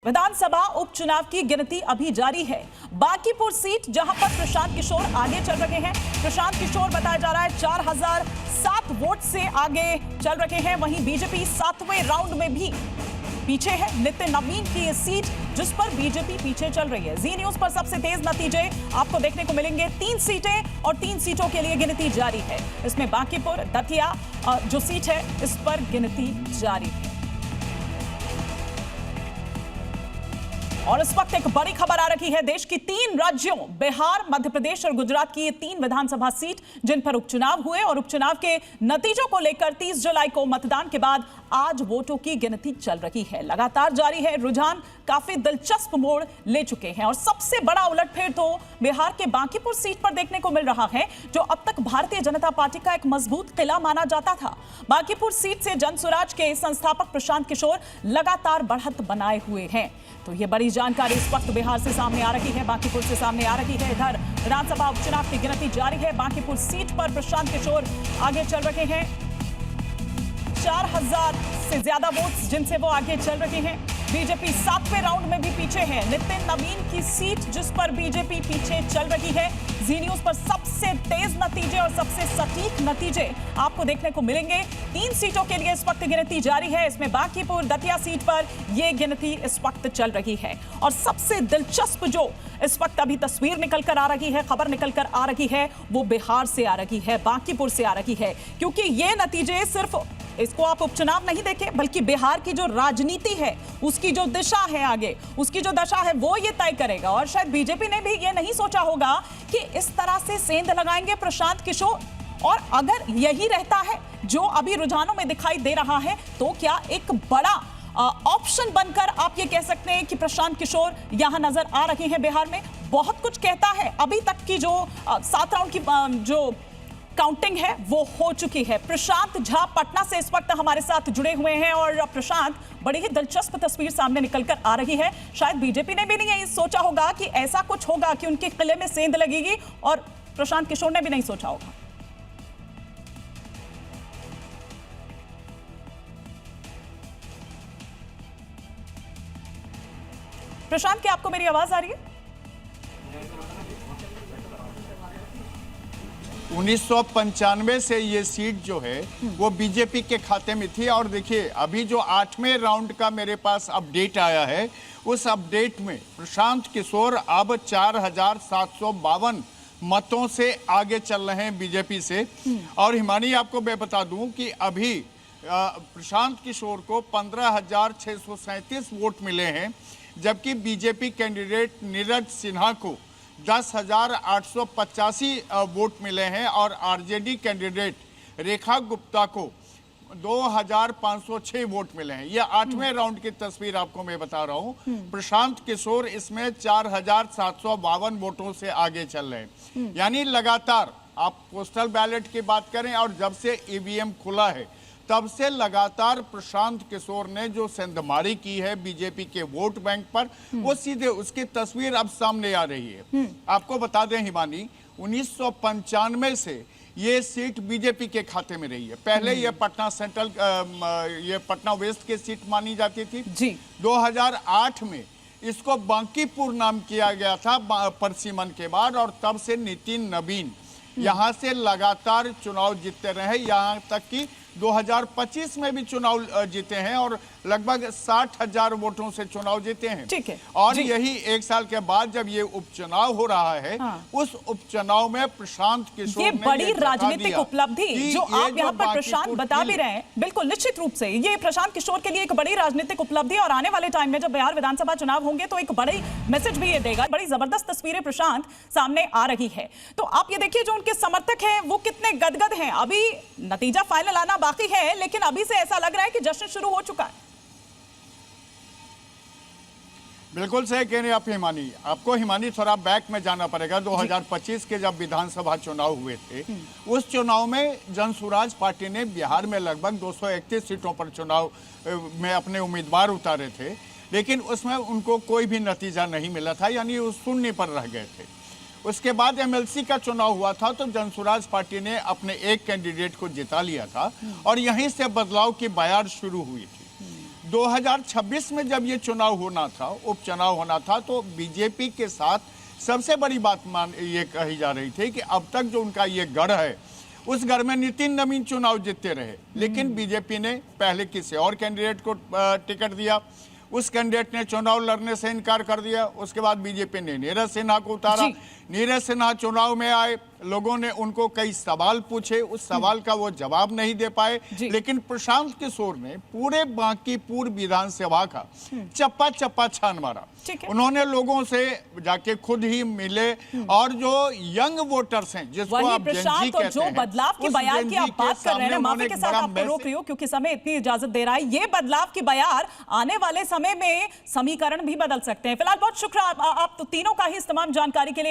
विधानसभा उपचुनाव की गिनती अभी जारी है। बांकीपुर सीट जहां पर प्रशांत किशोर आगे चल रहे हैं। प्रशांत किशोर बताया जा रहा है 4007 वोट से आगे चल रहे हैं। वहीं बीजेपी 7वें राउंड में भी पीछे है। नितिन नवीन की ये सीट जिस पर बीजेपी पीछे चल रही है। जी न्यूज पर सबसे तेज नतीजे आपको देखने को मिलेंगे। 3 सीटें और 3 सीटों के लिए गिनती जारी है। इसमें बांकीपुर दतिया जो सीट है इस पर गिनती जारी है। और इस वक्त एक बड़ी खबर आ रही है। देश की 3 राज्यों बिहार, मध्य प्रदेश और गुजरात की ये 3 विधानसभा सीट जिन पर उपचुनाव हुए और उपचुनाव के नतीजों को लेकर 30 जुलाई को मतदान के बाद आज वोटों की गिनती चल रही है। लगातार जारी है। रुझान काफी दिलचस्प मोड़ ले चुके हैं और सबसे बड़ा उलटफेर तो बिहार के बांकीपुर सीट पर देखने को मिल रहा है, जो अब तक भारतीय जनता पार्टी का एक मजबूत किला माना जाता था। बांकीपुर सीट से जनसुराज के संस्थापक प्रशांत किशोर लगातार बढ़त बनाए हुए हैं। तो ये बड़ी जानकारी इस वक्त बिहार से सामने आ रही है, बांकीपुर से सामने आ रही है। इधर विधानसभा उपचुनाव की गिनती जारी है। बांकीपुर सीट पर प्रशांत किशोर आगे चल रहे हैं। 4000 से ज्यादा वोट्स जिनसे वो आगे चल रहे हैं। बीजेपी 7वें राउंड में भी पीछे है। नितिन नवीन की सीट जिस पर बीजेपी पीछे चल रही है। जी न्यूज पर सबसे तेज नतीजे और सबसे सटीक नतीजे आपको देखने को मिलेंगे। 3 सीटों के लिए इस वक्त गिनती जारी है। इसमें बांकीपुर दतिया सीट पर यह गिनती इस वक्त चल रही है। और सबसे दिलचस्प जो इस वक्त अभी तस्वीर निकल कर आ रही है, खबर निकल कर आ रही है, वो बिहार से आ रही है, बांकीपुर से आ रही है। क्योंकि ये नतीजे सिर्फ इसको आप उपचुनाव नहीं देखें, बल्कि बिहार की जो राजनीति है, उसकी जो दिशा है आगे, उसकी जो दशा है वो ये तय करेगा। और शायद बीजेपी ने भी ये नहीं सोचा होगा कि इस तरह से सेंध लगाएंगे प्रशांत किशोर। और अगर यही रहता है जो अभी रुझानों में दिखाई दे रहा है, तो क्या एक बड़ा ऑप्शन बनकर आप ये कह सकते हैं कि प्रशांत किशोर यहां नजर आ रहे हैं बिहार में। बहुत कुछ कहता है। अभी तक की जो 7 राउंड की जो काउंटिंग है वो हो चुकी है। प्रशांत झा पटना से इस वक्त हमारे साथ जुड़े हुए हैं। और प्रशांत, बड़ी ही दिलचस्प तस्वीर सामने निकलकर आ रही है। शायद बीजेपी ने भी नहीं सोचा होगा कि ऐसा कुछ होगा कि उनके किले में सेंध लगेगी, और प्रशांत किशोर ने भी नहीं सोचा होगा। प्रशांत, क्या आपको मेरी आवाज आ रही है? 1995 से ये सीट जो है वो बीजेपी के खाते में थी। और देखिए, अभी जो 8वें राउंड का मेरे पास अपडेट आया है, उस अपडेट में प्रशांत किशोर अब 4752 मतों से आगे चल रहे हैं बीजेपी से। और हिमानी, आपको मैं बता दूं कि अभी प्रशांत किशोर को 15,637 वोट मिले हैं, जबकि बीजेपी कैंडिडेट नीरज सिन्हा को 10,885 वोट मिले हैं और आरजेडी कैंडिडेट रेखा गुप्ता को 2,506 वोट मिले हैं। यह 8वें राउंड की तस्वीर आपको मैं बता रहा हूं। प्रशांत किशोर इसमें 4,752 वोटों से आगे चल रहे हैं। यानी लगातार आप पोस्टल बैलेट की बात करें और जब से ईवीएम खुला है तब से लगातार प्रशांत किशोर ने जो सेंधमारी की है बीजेपी के वोट बैंक पर, वो सीधे उसकी तस्वीर अब सामने आ रही है। आपको बता दें हिमानी, 1995 से ये सीट बीजेपी के खाते में रही है। पहले ये पटना सेंट्रल, ये पटना वेस्ट की सीट मानी जाती थी जी। 2008 में इसको बांकीपुर नाम किया गया था परसिमन के बाद, और तब से नितिन नवीन यहाँ से लगातार चुनाव जीतते रहे, यहाँ तक कि 2025 में भी चुनाव जीते हैं और लगभग 60,000 वोटों से चुनाव जीते हैं। ठीक है। और यही 1 साल के बाद जब ये उपचुनाव हो रहा है, उस उपचुनाव में प्रशांत किशोर ये बड़ी राजनीतिक उपलब्धि जो आप यहाँ पर प्रशांत बता भी रहे हैं, बिल्कुल निश्चित रूप से ये प्रशांत किशोर के लिए एक बड़ी राजनीतिक उपलब्धि। और आने वाले टाइम में जब बिहार विधानसभा चुनाव होंगे तो एक बड़ी मैसेज भी ये देगा। बड़ी जबरदस्त तस्वीरें प्रशांत सामने आ रही है। तो आप ये देखिए, जो उनके समर्थक हैं वो कितने गदगद हैं। अभी नतीजा फाइनल आना बाकी है, लेकिन अभी से ऐसा लग रहा है कि जश्न शुरू हो चुका है। बिल्कुल सही कह रहे हैं आप हिमानी। आपको हिमानी थोड़ा बैक में जाना पड़ेगा। 2025 के जब विधानसभा चुनाव हुए थे, उस चुनाव में जनसुराज पार्टी ने बिहार में लगभग 231 सीटों पर चुनाव में अपने उम्मीदवार उतारे थे, लेकिन उसमें उनको कोई भी नतीजा नहीं मिला था, यानी वो शून्य पर रह गए थे। उसके बाद एमएलसी का चुनाव हुआ था तो जनसुराज पार्टी ने अपने एक कैंडिडेट को जिता लिया था और यहीं से बदलाव की बयार शुरू हुई थी। 2026 में जब ये चुनाव होना था, उपचुनाव होना था, तो बीजेपी के साथ सबसे बड़ी बात ये कही जा रही थी कि अब तक जो उनका ये गढ़ है, उस गढ़ में नितिन नवीन चुनाव जीतते रहे, लेकिन बीजेपी ने पहले किसी और कैंडिडेट को टिकट दिया, उस कैंडिडेट ने चुनाव लड़ने से इनकार कर दिया। उसके बाद बीजेपी ने नीरज सिन्हा को उतारा। नीरज सिन्हा चुनाव में आए, लोगों ने उनको कई सवाल पूछे, उस सवाल का वो जवाब नहीं दे पाए, लेकिन प्रशांत किशोर ने पूरे बांकीपुर विधानसभा का चप्पा चप्पा छान मारा। उन्होंने लोगों से जाके खुद ही मिले, और जो यंग वोटर्स हैं, जिसको आप प्रशांत, और जो बदलाव के बयान की आप बात कर रहे हैं, माफी के साथ आपको रोक रही हूं क्योंकि समय इतनी इजाजत दे रहा है, ये बदलाव की बयान आने वाले समय में समीकरण भी बदल सकते हैं। फिलहाल बहुत शुक्रिया आप तीनों का ही इस तमाम जानकारी के लिए।